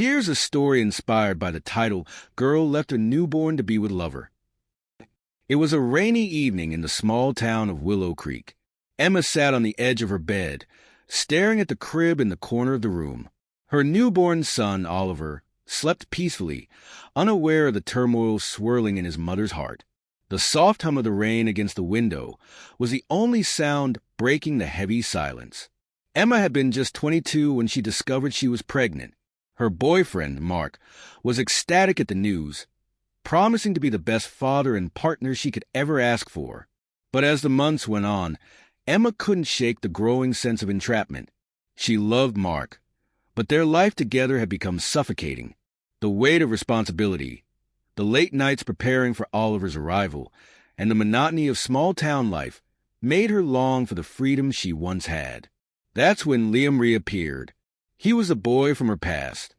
Here's a story inspired by the title, Girl Left Her Newborn to Be with Lover. It was a rainy evening in the small town of Willow Creek. Emma sat on the edge of her bed, staring at the crib in the corner of the room. Her newborn son, Oliver, slept peacefully, unaware of the turmoil swirling in his mother's heart. The soft hum of the rain against the window was the only sound breaking the heavy silence. Emma had been just 22 when she discovered she was pregnant. Her boyfriend, Mark, was ecstatic at the news, promising to be the best father and partner she could ever ask for. But as the months went on, Emma couldn't shake the growing sense of entrapment. She loved Mark, but their life together had become suffocating. The weight of responsibility, the late nights preparing for Oliver's arrival, and the monotony of small-town life made her long for the freedom she once had. That's when Liam reappeared. He was a boy from her past,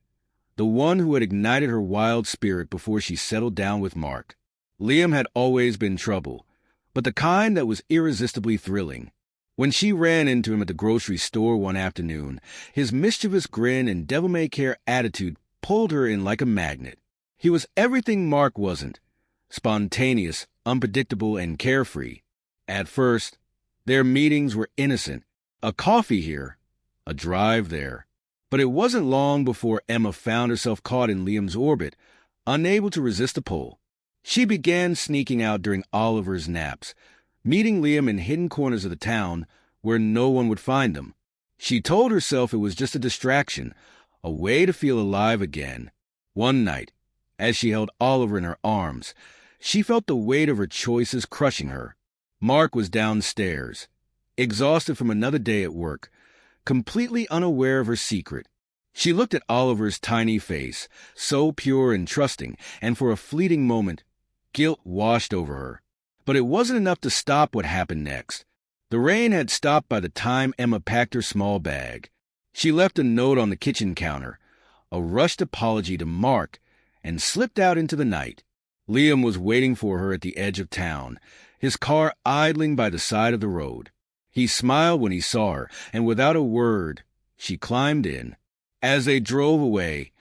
the one who had ignited her wild spirit before she settled down with Mark. Liam had always been trouble, but the kind that was irresistibly thrilling. When she ran into him at the grocery store one afternoon, his mischievous grin and devil-may-care attitude pulled her in like a magnet. He was everything Mark wasn't, spontaneous, unpredictable, and carefree. At first, their meetings were innocent, a coffee here, a drive there. But it wasn't long before Emma found herself caught in Liam's orbit, unable to resist the pull. She began sneaking out during Oliver's naps, meeting Liam in hidden corners of the town where no one would find them. She told herself it was just a distraction, a way to feel alive again. One night, as she held Oliver in her arms, she felt the weight of her choices crushing her. Mark was downstairs, exhausted from another day at work, completely unaware of her secret. She looked at Oliver's tiny face, so pure and trusting, and for a fleeting moment, guilt washed over her. But it wasn't enough to stop what happened next. The rain had stopped by the time Emma packed her small bag. She left a note on the kitchen counter, a rushed apology to Mark, and slipped out into the night. Liam was waiting for her at the edge of town, his car idling by the side of the road. He smiled when he saw her, and without a word, she climbed in. As they drove away,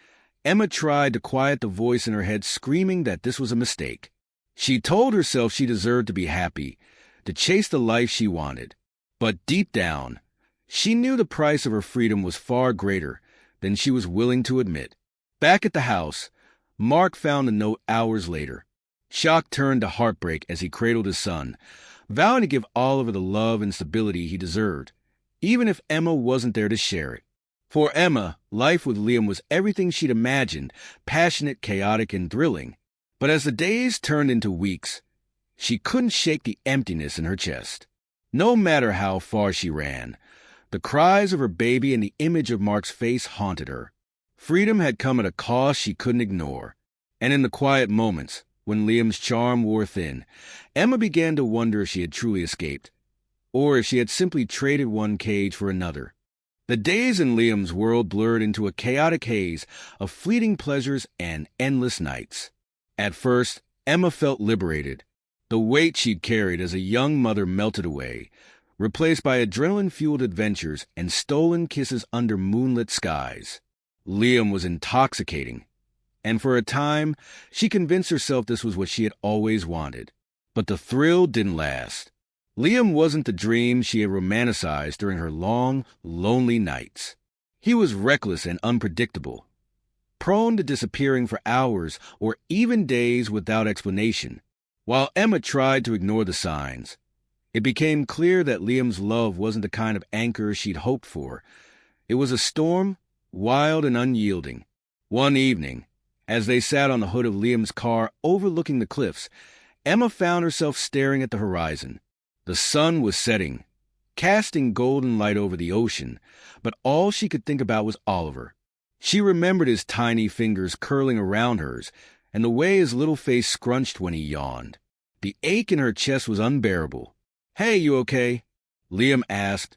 Emma tried to quiet the voice in her head screaming that this was a mistake. She told herself she deserved to be happy, to chase the life she wanted. But deep down, she knew the price of her freedom was far greater than she was willing to admit. Back at the house, Mark found the note hours later. Shock turned to heartbreak as he cradled his son, vowing to give Oliver the love and stability he deserved, even if Emma wasn't there to share it. For Emma, life with Liam was everything she'd imagined, passionate, chaotic, and thrilling. But as the days turned into weeks, she couldn't shake the emptiness in her chest. No matter how far she ran, the cries of her baby and the image of Mark's face haunted her. Freedom had come at a cost she couldn't ignore. And in the quiet moments, when Liam's charm wore thin, Emma began to wonder if she had truly escaped, or if she had simply traded one cage for another. The days in Liam's world blurred into a chaotic haze of fleeting pleasures and endless nights. At first, Emma felt liberated. The weight she'd carried as a young mother melted away, replaced by adrenaline-fueled adventures and stolen kisses under moonlit skies. Liam was intoxicating, and for a time, she convinced herself this was what she had always wanted. But the thrill didn't last. Liam wasn't the dream she had romanticized during her long, lonely nights. He was reckless and unpredictable, prone to disappearing for hours or even days without explanation. While Emma tried to ignore the signs, it became clear that Liam's love wasn't the kind of anchor she'd hoped for. It was a storm, wild and unyielding. One evening, as they sat on the hood of Liam's car overlooking the cliffs, Emma found herself staring at the horizon. The sun was setting, casting golden light over the ocean, but all she could think about was Oliver. She remembered his tiny fingers curling around hers, and the way his little face scrunched when he yawned. The ache in her chest was unbearable. "Hey, you okay?" Liam asked,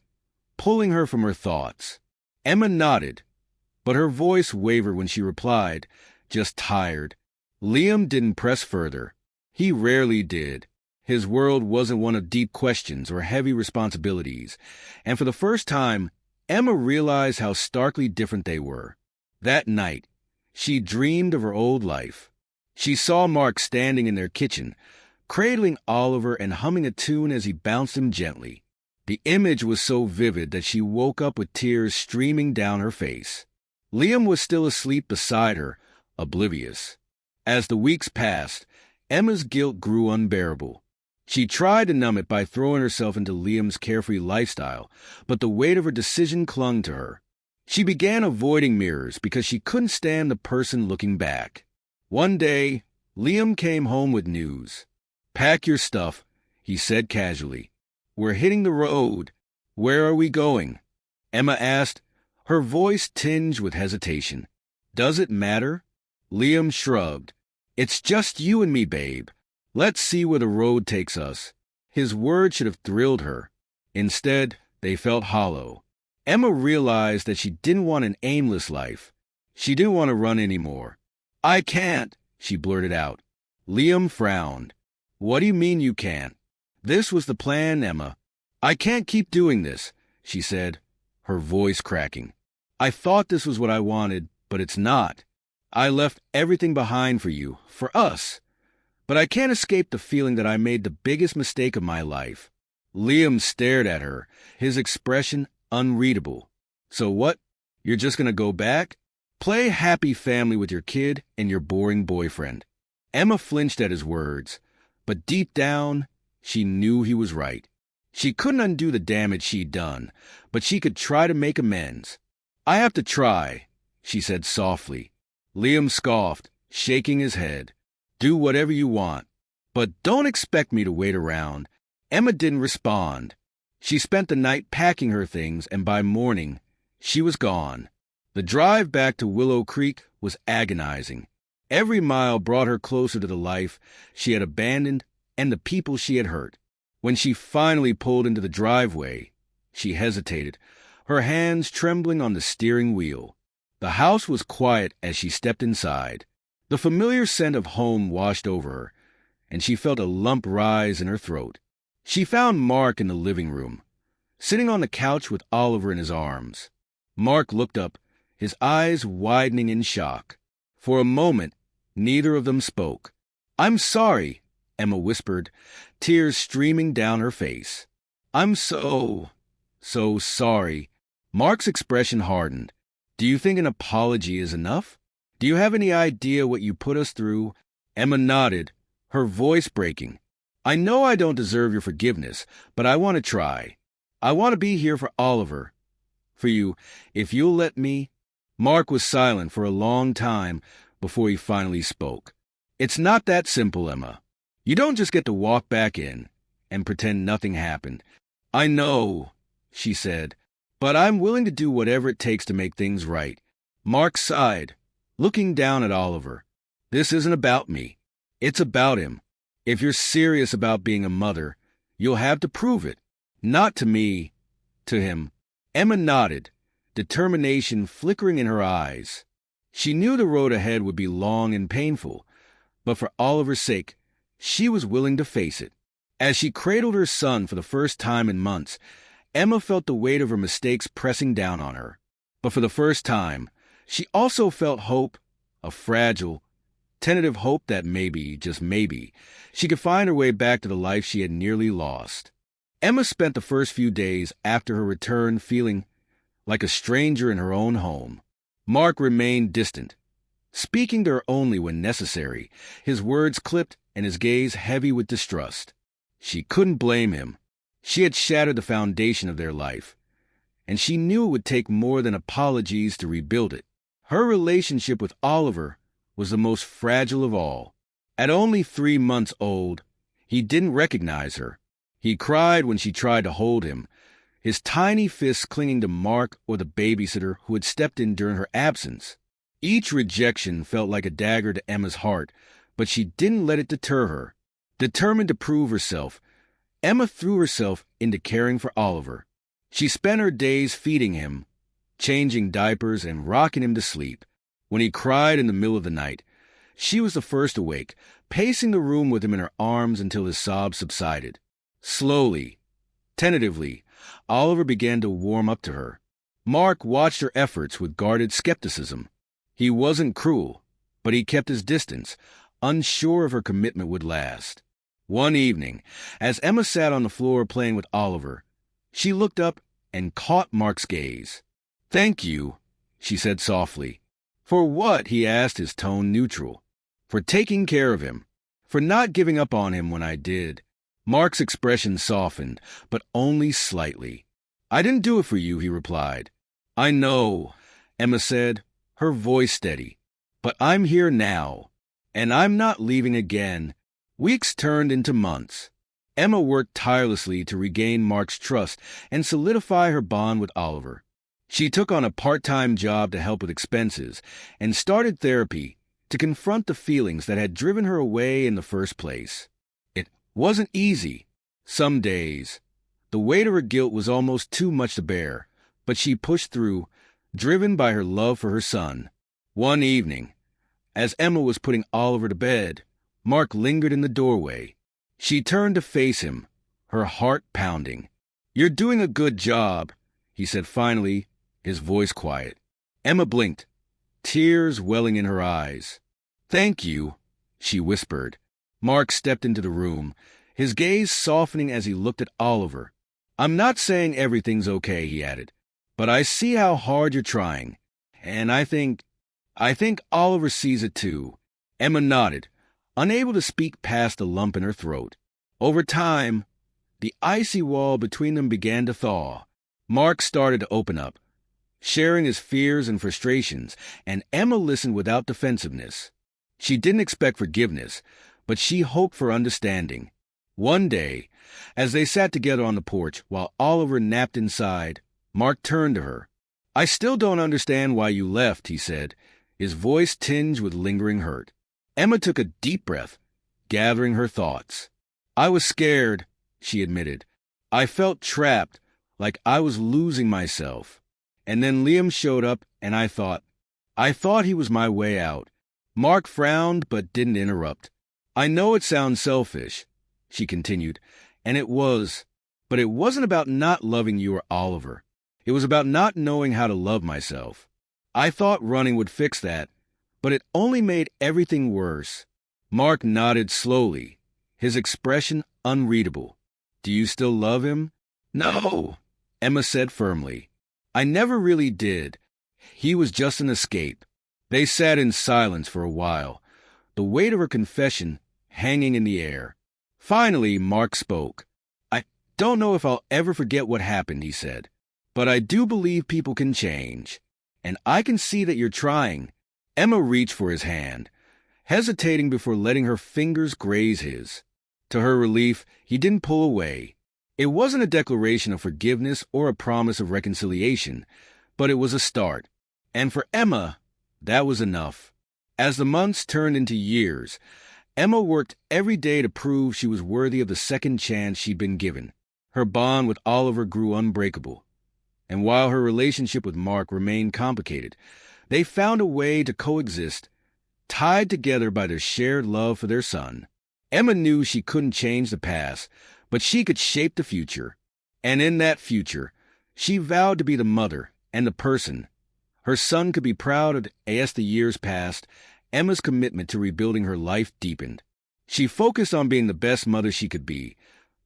pulling her from her thoughts. Emma nodded, but her voice wavered when she replied, "Just tired." Liam didn't press further. He rarely did. His world wasn't one of deep questions or heavy responsibilities, and for the first time, Emma realized how starkly different they were. That night, She dreamed of her old life. She saw Mark standing in their kitchen, cradling Oliver and humming a tune as he bounced him gently. The image was so vivid that she woke up with tears streaming down her face. Liam was still asleep beside her, oblivious. As the weeks passed, Emma's guilt grew unbearable. She tried to numb it by throwing herself into Liam's carefree lifestyle, but the weight of her decision clung to her. She began avoiding mirrors because she couldn't stand the person looking back. One day, Liam came home with news. "Pack your stuff," he said casually. "We're hitting the road." "Where are we going?" Emma asked, her voice tinged with hesitation. "Does it matter?" Liam shrugged. "It's just you and me, babe. Let's see where the road takes us." His words should have thrilled her. Instead, they felt hollow. Emma realized that she didn't want an aimless life. She didn't want to run anymore. "I can't," she blurted out. Liam frowned. "What do you mean you can't?" "This was the plan, Emma. I can't keep doing this," she said, her voice cracking. "I thought this was what I wanted, but it's not. I left everything behind for you, for us. But I can't escape the feeling that I made the biggest mistake of my life." Liam stared at her, his expression unreadable. "So what? You're just going to go back? Play happy family with your kid and your boring boyfriend." Emma flinched at his words, but deep down, she knew he was right. She couldn't undo the damage she'd done, but she could try to make amends. "I have to try," she said softly. Liam scoffed, shaking his head. "Do whatever you want. But don't expect me to wait around." Emma didn't respond. She spent the night packing her things, and by morning, she was gone. The drive back to Willow Creek was agonizing. Every mile brought her closer to the life she had abandoned and the people she had hurt. When she finally pulled into the driveway, she hesitated, her hands trembling on the steering wheel. The house was quiet as she stepped inside. The familiar scent of home washed over her, and she felt a lump rise in her throat. She found Mark in the living room, sitting on the couch with Oliver in his arms. Mark looked up, his eyes widening in shock. For a moment, neither of them spoke. "I'm sorry," Emma whispered, tears streaming down her face. "I'm so sorry." Mark's expression hardened. "Do you think an apology is enough? Do you have any idea what you put us through?" Emma nodded, her voice breaking. "I know I don't deserve your forgiveness, but I want to try. I want to be here for Oliver, for you, if you'll let me." Mark was silent for a long time before he finally spoke. "It's not that simple, Emma. You don't just get to walk back in and pretend nothing happened." "I know," she said, "but I'm willing to do whatever it takes to make things right." Mark sighed, looking down at Oliver. "This isn't about me. It's about him. If you're serious about being a mother, you'll have to prove it. Not to me, to him." Emma nodded, determination flickering in her eyes. She knew the road ahead would be long and painful, but for Oliver's sake, she was willing to face it. As she cradled her son for the first time in months, Emma felt the weight of her mistakes pressing down on her. But for the first time, she also felt hope, a fragile, tentative hope that maybe, just maybe, she could find her way back to the life she had nearly lost. Emma spent the first few days after her return feeling like a stranger in her own home. Mark remained distant, speaking to her only when necessary, his words clipped and his gaze heavy with distrust. She couldn't blame him. She had shattered the foundation of their life, and she knew it would take more than apologies to rebuild it. Her relationship with Oliver was the most fragile of all. At only 3 months old, he didn't recognize her. He cried when she tried to hold him, his tiny fists clinging to Mark or the babysitter who had stepped in during her absence. Each rejection felt like a dagger to Emma's heart, but she didn't let it deter her. Determined to prove herself, Emma threw herself into caring for Oliver. She spent her days feeding him, changing diapers and rocking him to sleep. When he cried in the middle of the night, she was the first awake, pacing the room with him in her arms until his sobs subsided. Slowly, tentatively, Oliver began to warm up to her. Mark watched her efforts with guarded skepticism. He wasn't cruel, but he kept his distance, unsure if her commitment would last. One evening, as Emma sat on the floor playing with Oliver, she looked up and caught Mark's gaze. "Thank you," she said softly. "For what?" he asked, his tone neutral. "For taking care of him. For not giving up on him when I did." Mark's expression softened, but only slightly. "I didn't do it for you," he replied. "I know," Emma said, her voice steady. "But I'm here now, and I'm not leaving again." Weeks turned into months. Emma worked tirelessly to regain Mark's trust and solidify her bond with Oliver. She took on a part-time job to help with expenses and started therapy to confront the feelings that had driven her away in the first place. It wasn't easy. Some days, the weight of her guilt was almost too much to bear, but she pushed through, driven by her love for her son. One evening, as Emma was putting Oliver to bed, Mark lingered in the doorway. She turned to face him, her heart pounding. "You're doing a good job," he said finally, his voice quiet. Emma blinked, tears welling in her eyes. "Thank you," she whispered. Mark stepped into the room, his gaze softening as he looked at Oliver. "I'm not saying everything's okay," he added, "but I see how hard you're trying. And I think Oliver sees it too." Emma nodded, unable to speak past the lump in her throat. Over time, the icy wall between them began to thaw. Mark started to open up, sharing his fears and frustrations, and Emma listened without defensiveness. She didn't expect forgiveness, but she hoped for understanding. One day, as they sat together on the porch while Oliver napped inside, Mark turned to her. "I still don't understand why you left," he said, his voice tinged with lingering hurt. Emma took a deep breath, gathering her thoughts. "I was scared," she admitted. "I felt trapped, like I was losing myself. And then Liam showed up, and I thought he was my way out." Mark frowned but didn't interrupt. "I know it sounds selfish," she continued, "and it was. But it wasn't about not loving you or Oliver. It was about not knowing how to love myself. I thought running would fix that, but it only made everything worse." Mark nodded slowly, his expression unreadable. "Do you still love him?" "No," Emma said firmly. "I never really did. He was just an escape." They sat in silence for a while, the weight of her confession hanging in the air. Finally, Mark spoke. "I don't know if I'll ever forget what happened," he said, "but I do believe people can change. And I can see that you're trying." Emma reached for his hand, hesitating before letting her fingers graze his. To her relief, he didn't pull away. It wasn't a declaration of forgiveness or a promise of reconciliation, but it was a start. And for Emma, that was enough. As the months turned into years, Emma worked every day to prove she was worthy of the second chance she'd been given. Her bond with Oliver grew unbreakable. And while her relationship with Mark remained complicated, they found a way to coexist, tied together by their shared love for their son. Emma knew she couldn't change the past, but she could shape the future. And in that future, she vowed to be the mother and the person her son could be proud of. As the years passed, Emma's commitment to rebuilding her life deepened. She focused on being the best mother she could be,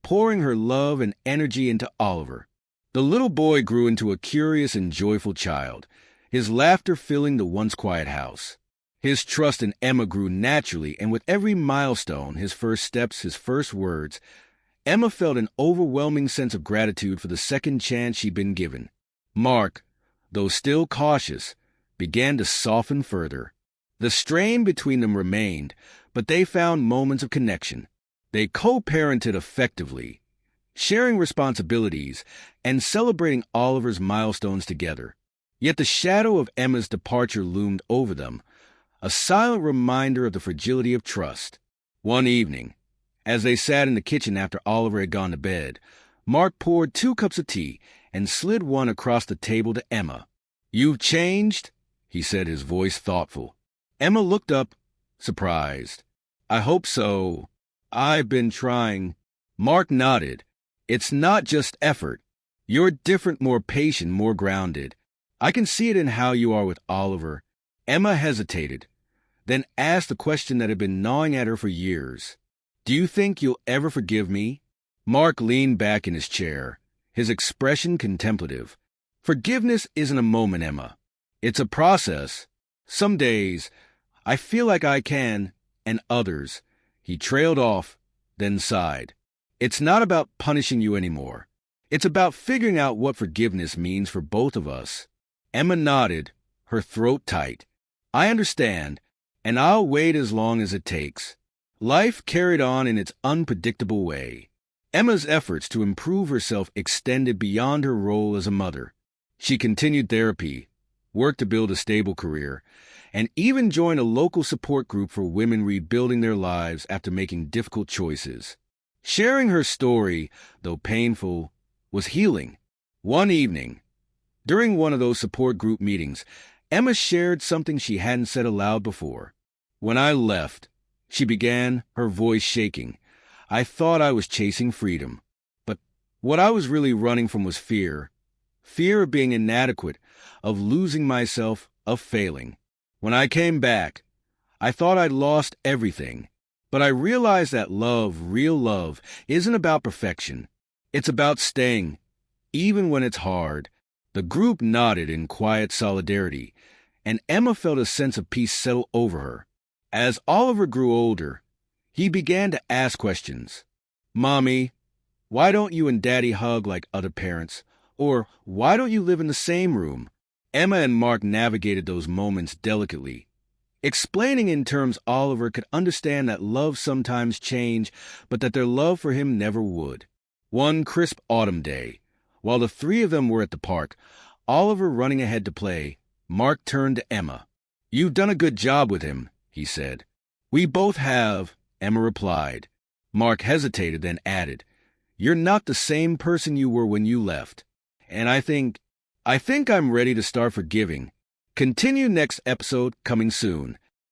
pouring her love and energy into Oliver. The little boy grew into a curious and joyful child, his laughter filling the once quiet house. His trust in Emma grew naturally, and with every milestone, his first steps, his first words, Emma felt an overwhelming sense of gratitude for the second chance she'd been given. Mark, though still cautious, began to soften further. The strain between them remained, but they found moments of connection. They co-parented effectively, sharing responsibilities and celebrating Oliver's milestones together. Yet the shadow of Emma's departure loomed over them, a silent reminder of the fragility of trust. One evening, as they sat in the kitchen after Oliver had gone to bed, Mark poured 2 cups of tea and slid one across the table to Emma. "You've changed?" he said, his voice thoughtful. Emma looked up, surprised. "I hope so. I've been trying." Mark nodded. "It's not just effort. You're different, more patient, more grounded. I can see it in how you are with Oliver, Emma hesitated, then asked the question that had been gnawing at her for years. Do you think you'll ever forgive me? Mark leaned back in his chair, his expression contemplative. Forgiveness isn't a moment, Emma. It's a process. Some days, I feel like I can, and others. He trailed off, then sighed. It's not about punishing you anymore. It's about figuring out what forgiveness means for both of us. Emma nodded, her throat tight. I understand, and I'll wait as long as it takes. Life carried on in its unpredictable way. Emma's efforts to improve herself extended beyond her role as a mother. She continued therapy, worked to build a stable career, and even joined a local support group for women rebuilding their lives after making difficult choices. Sharing her story, though painful, was healing. One evening, during one of those support group meetings, Emma shared something she hadn't said aloud before. When I left, she began, her voice shaking, I thought I was chasing freedom. But what I was really running from was fear. Fear of being inadequate, of losing myself, of failing. When I came back, I thought I'd lost everything. But I realized that love, real love, isn't about perfection. It's about staying, even when it's hard. The group nodded in quiet solidarity, and Emma felt a sense of peace settle over her. As Oliver grew older, he began to ask questions. Mommy, why don't you and Daddy hug like other parents? Or why don't you live in the same room? Emma and Mark navigated those moments delicately, explaining in terms Oliver could understand that love sometimes changed, but that their love for him never would. One crisp autumn day, while the three of them were at the park, Oliver running ahead to play, Mark turned to Emma. You've done a good job with him, he said. We both have, Emma replied. Mark hesitated, then added, You're not the same person you were when you left. And I think I'm ready to start forgiving. Continue next episode coming soon.